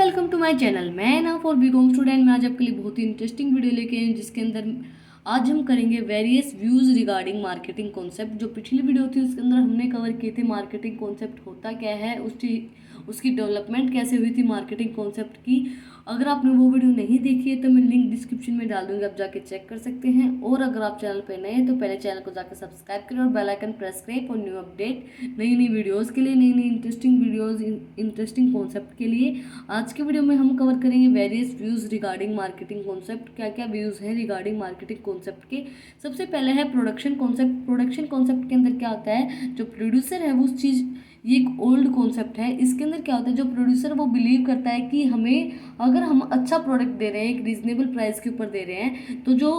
Welcome to my channel. मैं ना for BCom student में आज आपके लिए बहुत ही इंटरेस्टिंग वीडियो लेके आई हूँ, जिसके अंदर आज हम करेंगे various views regarding marketing concept. जो पिछली वीडियो थी उसके अंदर हमने कवर किए थे मार्केटिंग कॉन्सेप्ट होता क्या है, उसकी डेवलपमेंट कैसे हुई थी मार्केटिंग कॉन्सेप्ट की। अगर आपने वो वीडियो नहीं देखी है तो मैं लिंक डिस्क्रिप्शन में डाल दूँगी, आप जाके चेक कर सकते हैं। और अगर आप चैनल पर नए हैं तो पहले चैनल को जाकर सब्सक्राइब करें और बेल आइकन प्रेस करें फॉर न्यू अपडेट, नई नई वीडियोज़ के लिए, नई नई इंटरेस्टिंग वीडियोज़ इंटरेस्टिंग कॉन्सेप्ट के लिए। आज के वीडियो में हम कवर करेंगे various views regarding marketing concept. क्या क्या व्यूज़ हैं रिगार्डिंग मार्केटिंग कॉन्सेप्ट के। सबसे पहले है प्रोडक्शन कॉन्सेप्ट। प्रोडक्शन कॉन्सेप्ट के अंदर क्या होता है, जो प्रोड्यूसर है वो उस चीज़, ये एक ओल्ड कॉन्सेप्ट है। इसके अंदर क्या होता है, जो प्रोड्यूसर वो बिलीव करता है कि हमें, अगर हम अच्छा प्रोडक्ट दे रहे हैं, एक रीजनेबल प्राइस के ऊपर दे रहे हैं, तो जो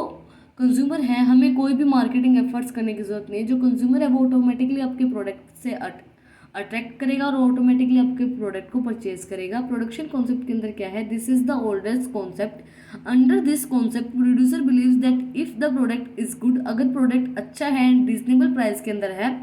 कंज्यूमर है हमें कोई भी मार्केटिंग एफर्ट्स करने की ज़रूरत नहीं है। जो कंज्यूमर है वो ऑटोमेटिकली आपके प्रोडक्ट से अट्रैक्ट करेगा और ऑटोमेटिकली आपके प्रोडक्ट को परचेज करेगा। प्रोडक्शन कॉन्सेप्ट के अंदर क्या है, this is the oldest concept. Under this concept producer believes that if the product is good, अगर प्रोडक्ट अच्छा है एंड रीजनेबल प्राइस के अंदर है,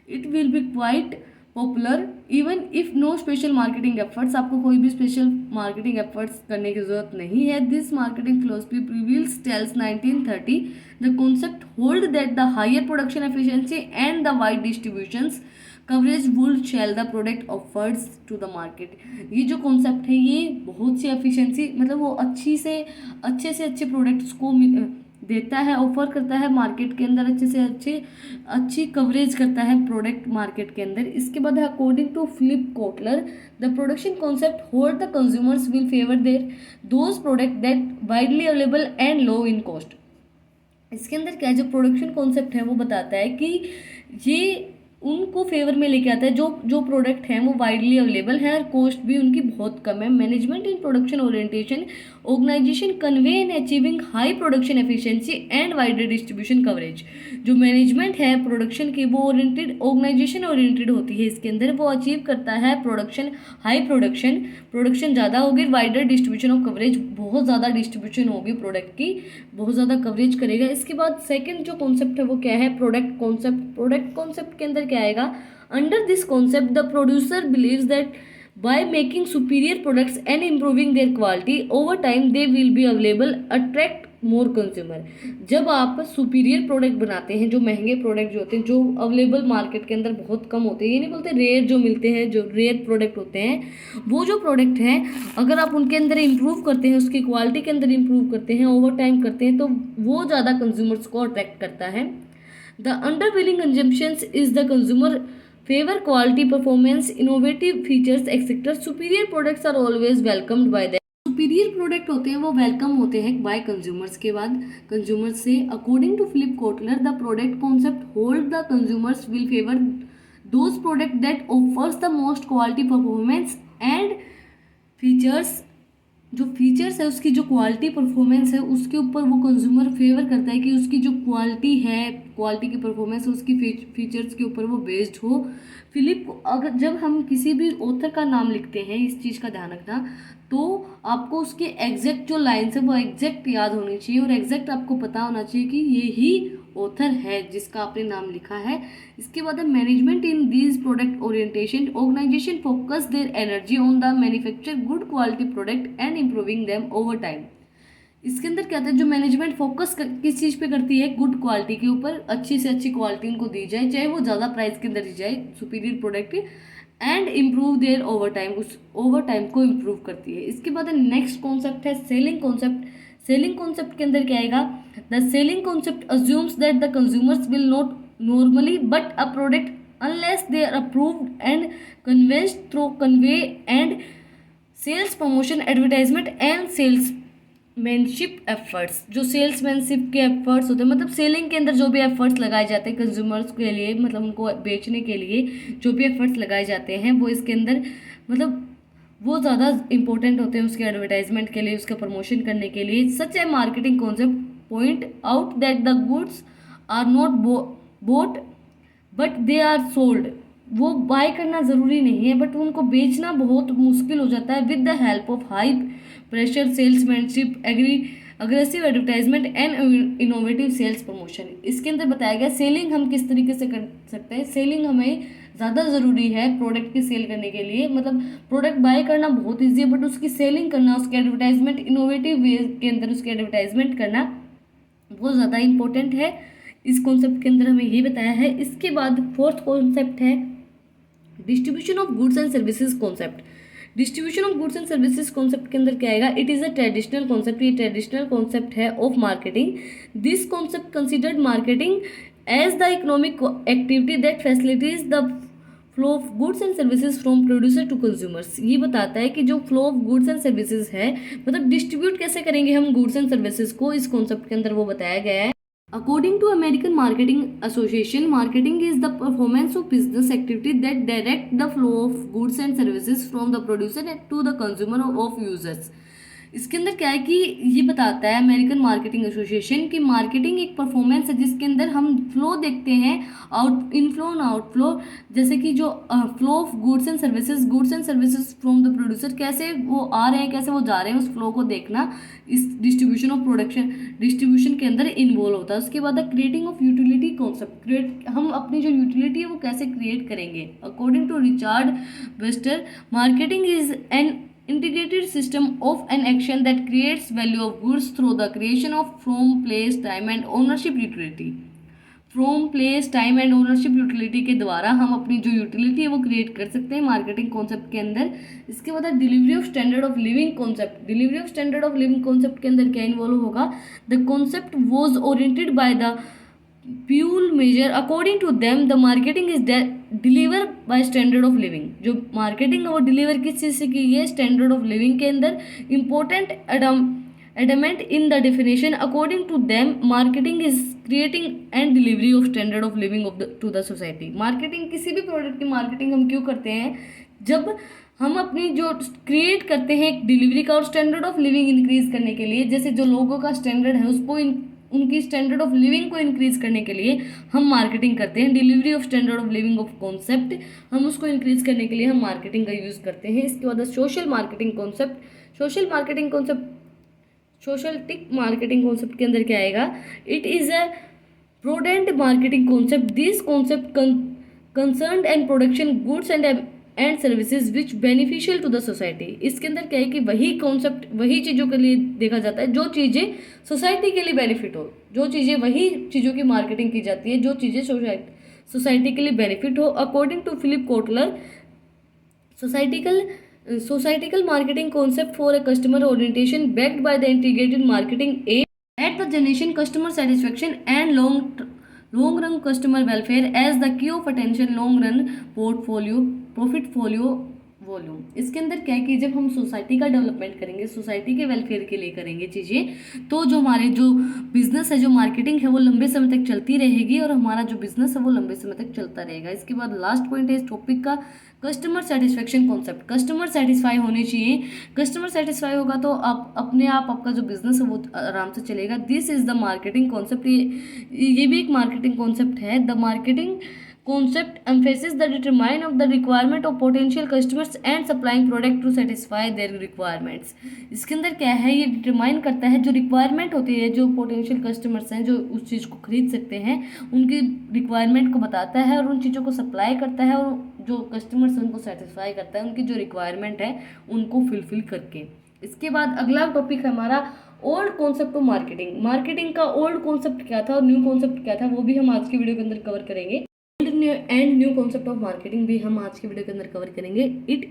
it will be quite popular even if no special marketing efforts. आपको कोई भी special marketing efforts करने की जरूरत नहीं है। This marketing philosophy prevails till 1930 the concept hold that the higher production efficiency and the wide distributions coverage would sell the product offers to the market. ये जो कॉन्सेप्ट है ये बहुत सी एफिशिएंसी, मतलब वो अच्छे से अच्छे प्रोडक्ट्स को देता है, ऑफर करता है मार्केट के अंदर, अच्छी कवरेज करता है प्रोडक्ट मार्केट के अंदर। इसके बाद है according to Philip Kotler the production concept hold the consumers will favour there those product that widely available and low in cost. इसके अंदर क्या है, जो प्रोडक्शन कॉन्सेप्ट है वो बताता है कि ये उनको फेवर में लेके आता है जो प्रोडक्ट हैं वो वाइडली अवेलेबल है और कॉस्ट भी उनकी बहुत कम है। Management in production orientation organisation convey in achieving high production efficiency and wider distribution coverage. जो मैनेजमेंट है प्रोडक्शन की वो ऑर्गेनाइजेशन ओरिएंटेड होती है, इसके अंदर वो अचीव करता है प्रोडक्शन, हाई प्रोडक्शन ज़्यादा होगी, वाइडर डिस्ट्रीब्यूशन ऑफ कवरेज, बहुत ज़्यादा डिस्ट्रीब्यूशन होगी प्रोडक्ट की, बहुत ज़्यादा कवरेज करेगा। इसके बाद सेकंड जो कॉन्सेप्ट है वो क्या है, प्रोडक्ट कॉन्सेप्ट के अंदर क्या आएगा, under this concept the producer believes that by making superior products and improving there quality over time they will be available attract more consumer. जब आप सुपीरियर प्रोडक्ट बनाते हैं, जो महंगे प्रोडक्ट जो होते हैं, जो अवेलेबल मार्केट के अंदर बहुत कम होते हैं, ये नहीं बोलते रेयर जो मिलते हैं, जो रेयर प्रोडक्ट होते हैं, वो जो प्रोडक्ट हैं अगर आप उनके अंदर इम्प्रूव करते हैं, उसकी क्वालिटी के अंदर इम्प्रूव करते हैं, ओवर टाइम करते हैं, तो वो ज़्यादा कंज्यूमर्स को अट्रैक्ट करता है। The underwhelming assumptions is the consumer favor quality, performance, innovative features, etc. Superior products are always welcomed by them. Superior product होते हैं वो वेलकम होते हैं बाय कंज्यूमर्स के बाद कंज्यूमर्स से। According to Philip Kotler the product concept hold the consumers will favour those product that offers the most quality, performance and features. जो features है उसकी जो क्वालिटी परफॉर्मेंस है उसके ऊपर वो कंज्यूमर फेवर करता है कि उसकी जो क्वालिटी है, क्वालिटी की परफॉर्मेंस है उसकी फीचर्स के ऊपर वो बेस्ड हो। फिलिप, अगर जब हम किसी भी ऑथर का नाम लिखते हैं, इस चीज़ का ध्यान रखना, तो आपको उसके एग्जैक्ट जो लाइन्स है वो एग्जैक्ट याद होनी चाहिए और एग्जैक्ट आपको पता होना चाहिए कि ये ही ऑथर है जिसका आपने नाम लिखा है। इसके बाद है management in these product orientation organisation focus their energy on the manufacture good quality product and improving them over time. इसके अंदर क्या था, जो मैनेजमेंट फोकस किस चीज़ पे करती है, गुड क्वालिटी के ऊपर, अच्छी से अच्छी क्वालिटी उनको दी जाए, चाहे वो ज़्यादा प्राइस के अंदर दी जाए, superior product, and improve their over time, उस ओवर टाइम को इम्प्रूव करती है। इसके बाद नेक्स्ट कॉन्सेप्ट है सेलिंग कॉन्सेप्ट। सेलिंग कॉन्सेप्ट के अंदर क्या आएगा, the selling concept assumes that the consumers will not normally buy a product unless they are approved and convinced through convey and sales promotion advertisement and salesmanship efforts. जो salesmanship के efforts होते हैं, मतलब selling के अंदर जो भी efforts लगाए जाते हैं कंज्यूमर्स के लिए, मतलब उनको बेचने के लिए जो भी एफर्ट्स लगाए जाते हैं वो इसके अंदर, मतलब वो ज़्यादा इंपॉर्टेंट होते हैं उसके एडवर्टाइजमेंट के लिए, उसका प्रमोशन करने के लिए। Such a marketing concept point out that the goods are not bought but they are sold. वो बाय करना ज़रूरी नहीं है बट उनको बेचना बहुत मुश्किल हो जाता है with the help of high pressure salesmanship, aggressive advertisement and innovative sales promotion. इसके अंदर बताया गया सेलिंग हम किस तरीके से कर सकते हैं। सेलिंग हमें ज़्यादा ज़रूरी है प्रोडक्ट की सेल करने के लिए। मतलब प्रोडक्ट बाय करना बहुत ईजी है, बट उसकी सेलिंग करना, उसके एडवर्टाइजमेंट इनोवेटिव वे के अंदर उसके एडवर्टाइजमेंट करना बहुत ज़्यादा इंपॉर्टेंट है। इस कॉन्सेप्ट के अंदर हमें ये बताया है। इसके बाद फोर्थ कॉन्सेप्ट है distribution of goods and services concept. Distribution of goods and services concept के अंदर क्या आएगा? It is a traditional concept. ये ट्रेडिशनल कॉन्सेप्ट है of marketing. This concept considered marketing as the economic activity that facilities the flow of goods and services from producer to consumers. ये बताता है कि जो flow of goods and services है, मतलब distribute कैसे करेंगे हम गुड्स एंड सर्विसेज को, इस कॉन्सेप्ट के अंदर वो बताया गया है। According to American Marketing Association, marketing is the performance of business activity that direct the flow of goods and services from the producer to the consumer of users. इसके अंदर क्या है कि ये बताता है अमेरिकन मार्केटिंग एसोसिएशन की marketing एक परफॉर्मेंस है जिसके अंदर हम फ्लो देखते हैं, आउट इनफ्लो एंड आउटफ्लो, जैसे कि जो flow of goods and services from the producer, कैसे वो आ रहे हैं, कैसे वो जा रहे हैं, उस फ्लो को देखना इस डिस्ट्रीब्यूशन ऑफ प्रोडक्शन डिस्ट्रीब्यूशन के अंदर इन्वॉल्व होता है। उसके बाद क्रिएटिंग ऑफ यूटिलिटी कॉन्सेप्ट, हम अपनी जो यूटिलिटी है वो कैसे क्रिएट करेंगे। According to Richard Webster, marketing is an integrated system of an action that creates value of goods through the creation of from place time and ownership utility। From place time and ownership utility के द्वारा हम अपनी जो utility है वो create कर सकते हैं मार्केटिंग कॉन्सेप्ट के अंदर। इसके बाद delivery of standard of living concept. Delivery of standard of living concept के अंदर क्या इन्वॉल्व होगा? The concept was oriented by the Paul Mazur. According to them the marketing is deliver by standard of living. जो marketing है वो deliver किस चीज़ से की है? स्टैंडर्ड ऑफ लिविंग के अंदर। Important element in the definition, according to them marketing is creating and delivery of standard of living of to the society. Marketing, किसी भी प्रोडक्ट की मार्केटिंग हम क्यों करते हैं? जब हम अपनी जो क्रिएट करते हैं डिलीवरी का और स्टैंडर्ड ऑफ लिविंग इंक्रीज करने के लिए, जैसे जो लोगों का स्टैंडर्ड है उसको उनकी स्टैंडर्ड ऑफ लिविंग को इंक्रीज करने के लिए हम मार्केटिंग करते हैं। Delivery of standard of living of concept, हम उसको इंक्रीज करने के लिए हम मार्केटिंग का यूज़ करते हैं। इसके बाद social marketing concept. Socialistic marketing concept के अंदर क्या आएगा? It is a prudent marketing concept. This concept concern and production goods and services which beneficial to the society. इसके अंदर क्या है कि वही कॉन्सेप्ट वही चीज़ों के लिए देखा जाता है जो चीज़ें सोसाइटी के लिए बेनिफिट हो, जो चीज़ें वही चीज़ों की मार्केटिंग की जाती है जो चीज़ें सोसाइटी के लिए बेनिफिट हो। According to Philip Kotler, societal marketing concept for a customer orientation backed by the integrated marketing aim at the generation customer satisfaction and long run customer welfare as the key of attention long run profitable volume. इसके अंदर क्या है कि जब हम society का development करेंगे, society के वेलफेयर के लिए करेंगे चीज़ें, तो जो हमारे जो बिजनेस है, जो मार्केटिंग है वो लंबे समय तक चलती रहेगी और हमारा जो बिजनेस है वो लंबे समय तक चलता रहेगा। इसके बाद लास्ट पॉइंट है इस टॉपिक का customer satisfaction concept. Customer satisfy होने चाहिए। कस्टमर सेटिस्फाई होगा तो आप अपने आप आपका जो बिजनेस है वो आराम से चलेगा। This is the marketing concept. ये भी एक मार्केटिंग कॉन्सेप्ट है। The marketing concept emphasizes the determine of the requirement of potential customers and supplying product to satisfy their requirements। इसके अंदर क्या है? ये डिटरमाइन करता है जो रिक्वायरमेंट होती है, जो पोटेंशियल कस्टमर्स हैं जो उस चीज़ को खरीद सकते हैं, उनकी रिक्वायरमेंट को बताता है और उन चीज़ों को सप्लाई करता है और जो कस्टमर्स उनको सेटिस्फाई करता है उनकी जो रिक्वायरमेंट है उनको फुलफिल करके। इसके बाद अगला टॉपिक है हमारा old concept of marketing. Marketing का ओल्ड कॉन्सेप्ट क्या था और न्यू कॉन्सेप्ट क्या था वो भी हम आज की वीडियो के अंदर कवर करेंगे। And new concept of marketing भी हम आज के वीडियो के अंदर कवर करेंगे। It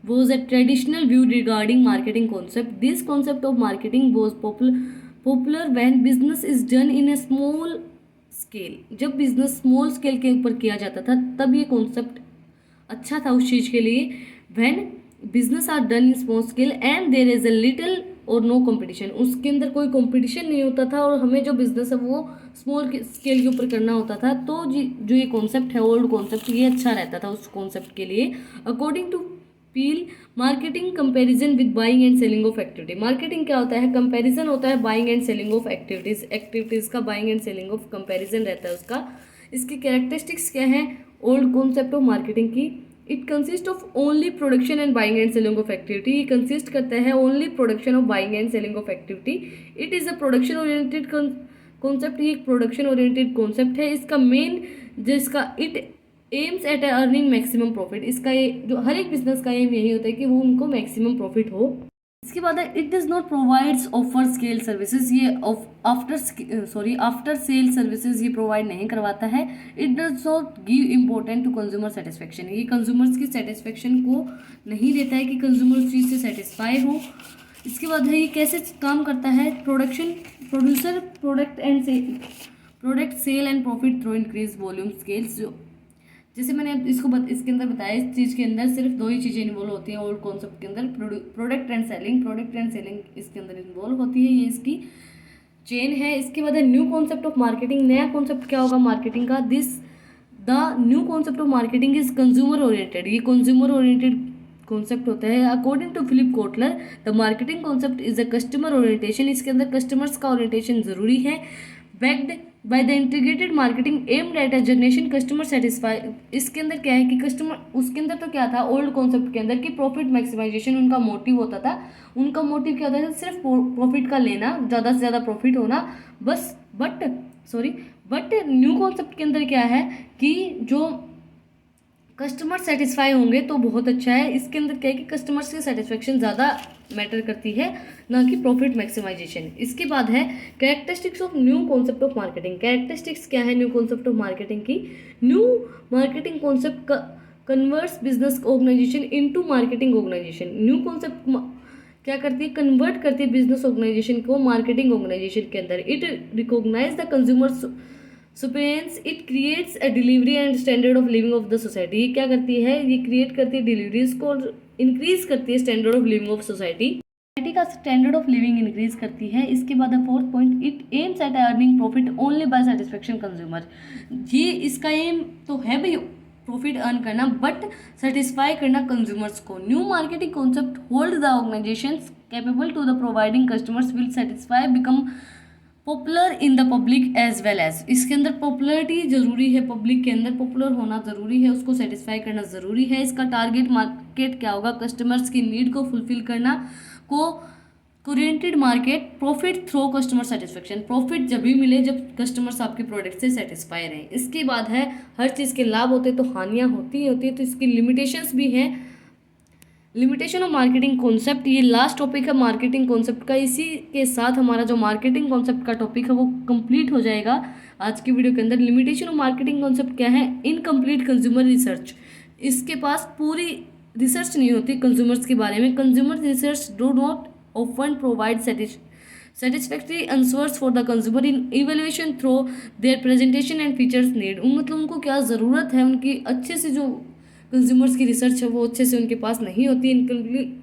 was a traditional view regarding marketing concept. This concept of marketing was popular when business is done in A small scale. जब बिजनेस स्मॉल स्केल के ऊपर किया जाता था तब ये कॉन्सेप्ट अच्छा था उस चीज़ के लिए। When business are done in small scale and there is a little or no competition, उसके अंदर कोई कंपटीशन नहीं होता था और हमें जो बिजनेस है वो स्मॉल स्केल के ऊपर करना होता था, तो जो ये कॉन्सेप्ट है ओल्ड कॉन्सेप्ट, ये अच्छा रहता था उस कॉन्सेप्ट के लिए। According to Peel, marketing comparison with buying and selling of activity. Marketing क्या होता है? कंपैरिजन होता है buying and selling of activities का buying and selling of comparison रहता है उसका। इसकी कैरेक्टरिस्टिक्स क्या है ओल्ड कॉन्सेप्ट ऑफ मार्केटिंग की? It consist of only production and buying and selling of activity. ये कंसिस्ट करता है only production of buying and selling of activity. It is a production oriented concept. ये एक production oriented concept है। इसका main जिसका it aims at earning maximum profit, इसका ये जो हर एक बिजनेस का एम यही होता है कि वो उनको मैक्सिमम प्रॉफिट हो। इसके बाद है it does not provides after sale services, ये आफ्टर सेल सर्विसेज ये प्रोवाइड नहीं करवाता है। It does not give important to consumer satisfaction, ये कंज्यूमर्स की सेटिस्फेक्शन को नहीं देता है कि कंज्यूमर उस चीज़ से सेटिस्फाई हो। इसके बाद है ये कैसे काम करता है, producer product sale and profit through increase volume sales. जो जैसे मैंने इसके अंदर बताया, इस चीज़ के अंदर सिर्फ दो ही चीज़ें इन्वॉल्व होती हैं ओल्ड कॉन्सेप्ट के अंदर, प्रोडक्ट एंड सेलिंग इसके अंदर इन्वॉल्व होती है, ये इसकी चेन है। इसके बाद है न्यू कॉन्सेप्ट ऑफ मार्केटिंग, नया कॉन्सेप्ट क्या होगा मार्केटिंग का, the new concept of marketing is consumer oriented, ये कंज्यूमर ओरिएंटेड कॉन्सेप्ट होता है। According to Philip Kotler the marketing concept is a customer orientation, इसके अंदर कस्टमर्स का ओरिएंटेशन जरूरी है। Backed by the integrated marketing aimed at a generation customer satisfy, इसके अंदर क्या है कि कस्टमर, उसके अंदर तो क्या था ओल्ड कॉन्सेप्ट के अंदर कि प्रॉफिट मैक्सिमाइजेशन उनका मोटिव होता था, उनका मोटिव क्या होता था, सिर्फ प्रॉफिट का लेना, ज़्यादा से ज़्यादा प्रॉफिट होना बस। बट न्यू कॉन्सेप्ट के अंदर क्या है कि जो कस्टमर सेटिस्फाई होंगे तो बहुत अच्छा है। इसके अंदर क्या है कि कस्टमर्स की सेटिस्फेक्शन ज़्यादा मैटर करती है, ना कि प्रॉफिट मैक्सिमाइजेशन। इसके बाद है characteristics of new concept of marketing, characteristics क्या है न्यू कॉन्सेप्ट ऑफ मार्केटिंग की, new marketing concept converts business organisation into marketing organisation, new concept क्या करती है, कन्वर्ट करती है बिजनेस ऑर्गेनाइजेशन को मार्केटिंग ऑर्गेनाइजेशन के अंदर। It recognise the consumer supremacy, it creates a delivery and standard of living of the society, ये क्या करती है, ये क्रिएट करती है डिलीवरीज को और इंक्रीज करती है standard of living of society का स्टैंडर्ड ऑफ लिविंग इंक्रीज करती है। इसके बाद fourth point, it aims at earning profit only by satisfaction consumer, ये इसका एम तो है भाई प्रॉफिट अर्न करना, बट सेटिस्फाई करना कंज्यूमर्स को। New marketing concept hold the organisations capable to the providing customers will satisfy become popular in the public as well as, इसके अंदर पॉपुलरिटी जरूरी है, पब्लिक के अंदर पॉपुलर होना जरूरी है, उसको सेटिस्फाई करना जरूरी है। इसका टारगेट मार्केट क्या होगा, कस्टमर्स की नीड को फुलफिल करना, को oriented market, profit through customer satisfaction, profit जब भी मिले जब कस्टमर्स आपके प्रोडक्ट से सेटिस्फाई रहे। इसके बाद है हर चीज़ के लाभ होते तो हानियाँ होती है, तो इसकी लिमिटेशंस भी हैं। लिमिटेशन ऑफ मार्केटिंग कॉन्सेप्ट, ये लास्ट टॉपिक है मार्केटिंग कॉन्सेप्ट का, इसी के साथ हमारा जो मार्केटिंग कॉन्सेप्ट का टॉपिक है वो कंप्लीट हो जाएगा आज की वीडियो के अंदर। लिमिटेशन ऑफ मार्केटिंग कॉन्सेप्ट क्या है, इनकम्प्लीट कंज्यूमर रिसर्च, इसके पास पूरी रिसर्च नहीं होती कंज्यूमर्स के बारे में, consumer research do not often provide satisfactory answers for the consumer in evaluation through their presentation and features need, मतलब उनको क्या ज़रूरत है, उनकी अच्छे से जो कंज्यूमर्स की रिसर्च है वो अच्छे से उनके पास नहीं होती,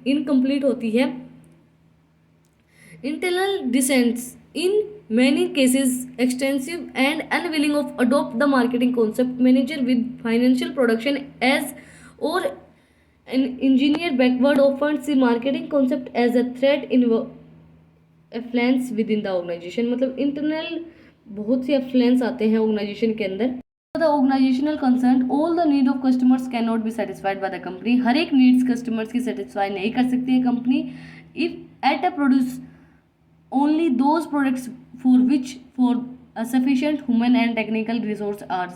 इनकम्प्लीट होती है। Internal descents in many cases extensive and unwilling of adopt the marketing concept, manager with financial production as or an engineer backward often see marketing concept as a threat in affluence within the organisation, मतलब internal बहुत से affluence आते हैं organisation के अंदर। The organisational concern all the need of customers can not be satisfied by the company, हर एक needs customers की सेटिस्फाई नहीं कर सकती है company. If at a produce only those products for sufficient human and technical resource are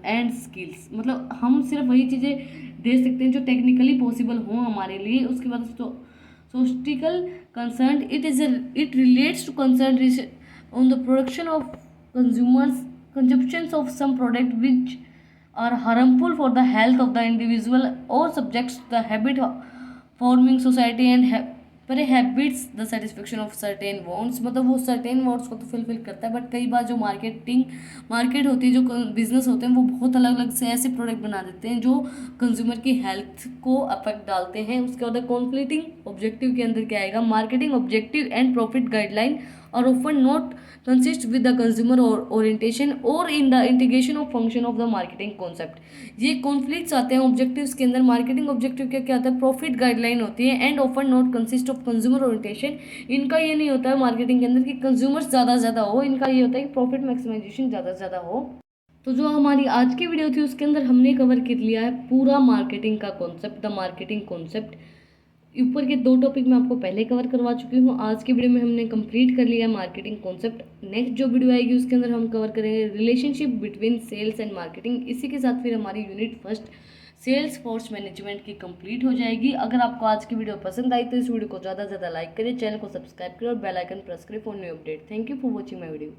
and skills, मतलब हम सिर्फ वही चीज़ें दे सकते हैं जो टेक्निकली पॉसिबल हों हमारे लिए। उसके बाद societal concern, it relates to concern on the production of consumptions of some product which are harmful for the health of the individual or subjects to the habit forming society and habits the satisfaction of certain wants, मतलब वो certain wants को तो fulfil करता है, but कई बार जो market होती है, जो बिजनेस होते हैं, वो बहुत अलग अलग से ऐसे प्रोडक्ट बना देते हैं जो कंज्यूमर की हेल्थ को अफेक्ट डालते हैं। उसके बाद कॉन्फ्लिक्टिंग ऑब्जेक्टिव के अंदर क्या आएगा, marketing objective and profit guideline और often not consist with the consumer orientation or in the integration of function of the marketing concept, ये कॉन्फ्लिक्ट्स आते हैं ऑब्जेक्टिव्स के अंदर। मार्केटिंग ऑब्जेक्टिव क्या आता है, प्रॉफिट गाइडलाइन होती है, and often not consist of consumer orientation, इनका ये नहीं होता है मार्केटिंग के अंदर कि कंज्यूमर्स ज़्यादा से ज़्यादा हो, इनका ये होता है कि प्रॉफिट मैक्सिमाइजेशन ज़्यादा से ज़्यादा हो। तो जो हमारी आज की वीडियो थी उसके अंदर हमने कवर कर लिया है पूरा मार्केटिंग का कॉन्सेप्ट, द मार्केटिंग कॉन्सेप्ट। ऊपर के 2 टॉपिक मैं आपको पहले कवर करवा चुकी हूँ। आज की वीडियो में हमने कंप्लीट कर लिया मार्केटिंग कॉन्सेप्ट। नेक्स्ट जो वीडियो आएगी उसके अंदर हम कवर करेंगे relationship between sales and marketing. इसी के साथ फिर हमारी unit first sales force management की कंप्लीट हो जाएगी। अगर आपको आज की वीडियो पसंद आई तो इस वीडियो को ज़्यादा से ज़्यादा लाइक करें, चैनल को सब्सक्राइब करें और बेल आइकन प्रेस करें for new update. Thank you for watching my video.